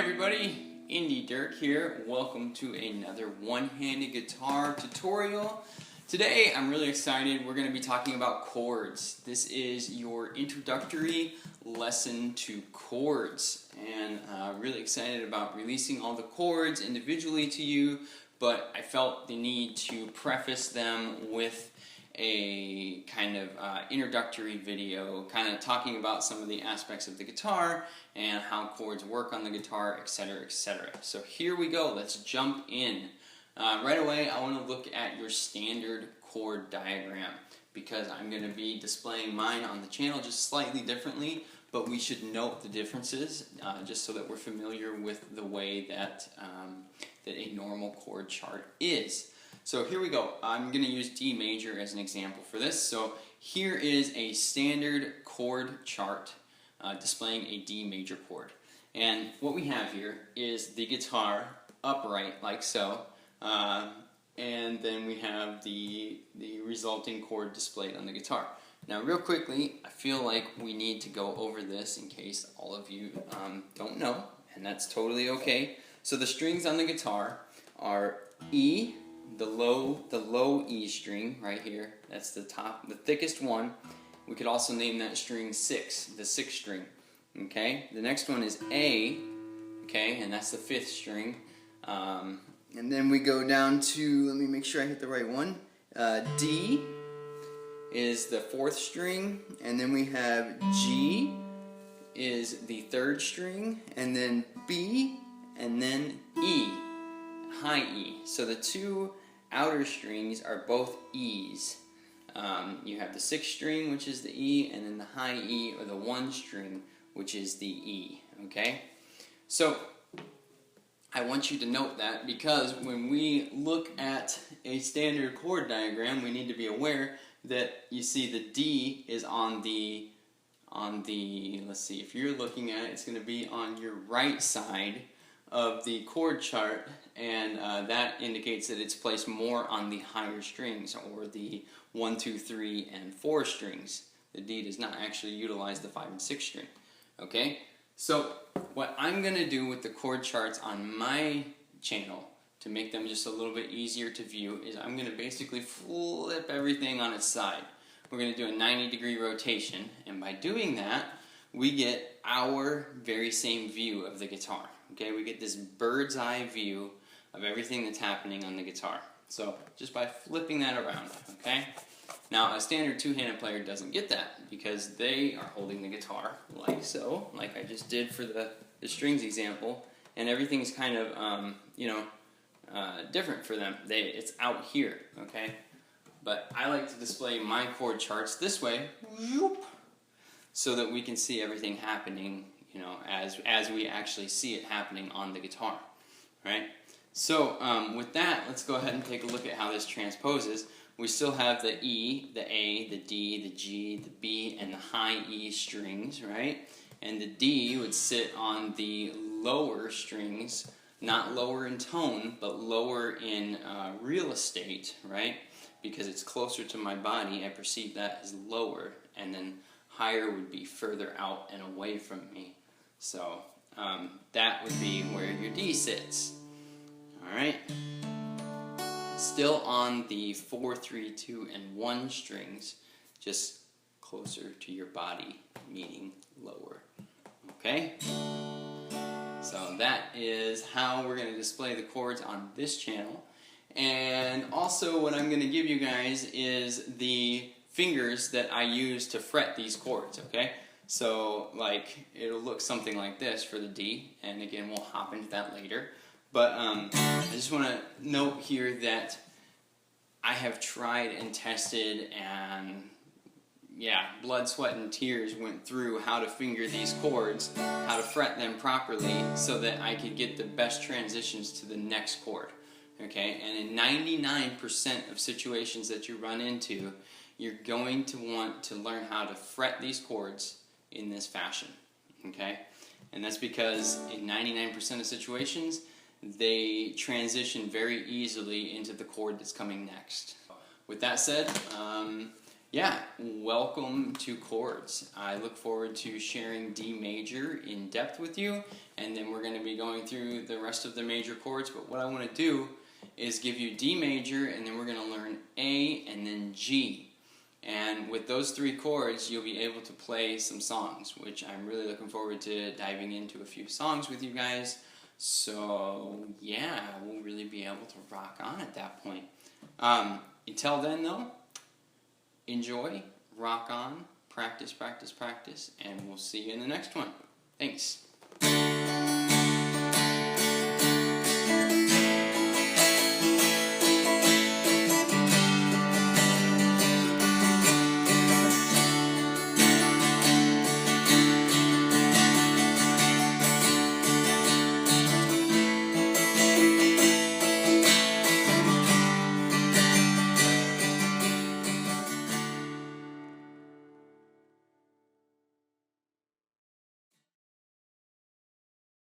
everybody, Indie Dirk here. Welcome to another one-handed guitar tutorial. Today I'm really excited. We're going to be talking about chords. This is your introductory lesson to chords, and really excited about releasing all the chords individually to you, but I felt the need to preface them with a kind of introductory video, kind of talking about some of the aspects of the guitar and how chords work on the guitar, etc., etc. So here we go. Let's jump in. Right away, I want to look at your standard chord diagram because I'm going to be displaying mine on the channel just slightly differently, but we should note the differences just so that we're familiar with the way that, that a normal chord chart is. So here we go. I'm going to use D major as an example for this. So here is a standard chord chart displaying a D major chord. And what we have here is the guitar upright like so. And then we have the resulting chord displayed on the guitar. Now real quickly, I feel like we need to go over this in case all of you don't know, and that's totally okay. So the strings on the guitar are E, the low E string right here. That's the top, the thickest one. We could also name that string 6, the 6th string. Okay, the next one is A, okay, and that's the 5th string. And then we go down to, let me make sure I hit the right one. D is the 4th string, and then we have G is the 3rd string, and then B, and then E, high E. So the two outer strings are both E's. You have the 6th string, which is the E, and then the high E, or the 1 string, which is the E. Okay? So I want you to note that because when we look at a standard chord diagram, we need to be aware that you see the D is on the, let's see, if you're looking at it, it's going to be on your right side of the chord chart, and that indicates that it's placed more on the higher strings, or the 1, 2, 3, and 4 strings. The D does not actually utilize the 5 and 6 string. Okay? So what I'm going to do with the chord charts on my channel to make them just a little bit easier to view is I'm going to basically flip everything on its side. We're going to do a 90-degree rotation, and by doing that, we get our very same view of the guitar. Okay, we get this bird's eye view of everything that's happening on the guitar. So just by flipping that around, okay? Now a standard two-handed player doesn't get that because they are holding the guitar like so, like I just did for the strings example, and everything's kind of different for them. It's out here, okay? But I like to display my chord charts this way, so that we can see everything happening, you know, as we actually see it happening on the guitar, right? So with that, let's go ahead and take a look at how this transposes. We still have the E, the A, the D, the G, the B, and the high E strings, right? And the D would sit on the lower strings, not lower in tone, but lower in real estate, right? Because it's closer to my body, I perceive that as lower, and then higher would be further out and away from me. So that would be where your D sits. Alright? Still on the 4, 3, 2, and 1 strings, just closer to your body, meaning lower. Okay? So that is how we're going to display the chords on this channel. And also what I'm going to give you guys is the fingers that I use to fret these chords, okay? So like it'll look something like this for the D, and again we'll hop into that later. But I just want to note here that I have tried and tested, and yeah, blood, sweat, and tears went through how to finger these chords, how to fret them properly so that I could get the best transitions to the next chord. Okay, and in 99% of situations that you run into, you're going to want to learn how to fret these chords in this fashion. Okay, and that's because in 99% of situations, they transition very easily into the chord that's coming next. With that said, yeah, welcome to Chords. I look forward to sharing D major in depth with you, and then we're going to be going through the rest of the major chords. But what I want to do is give you D major, and then we're going to learn A and then G. And with those three chords, you'll be able to play some songs, which I'm really looking forward to diving into a few songs with you guys. So, yeah, we'll really be able to rock on at that point. Until then, though, enjoy, rock on, practice, practice, practice, and we'll see you in the next one. Thanks.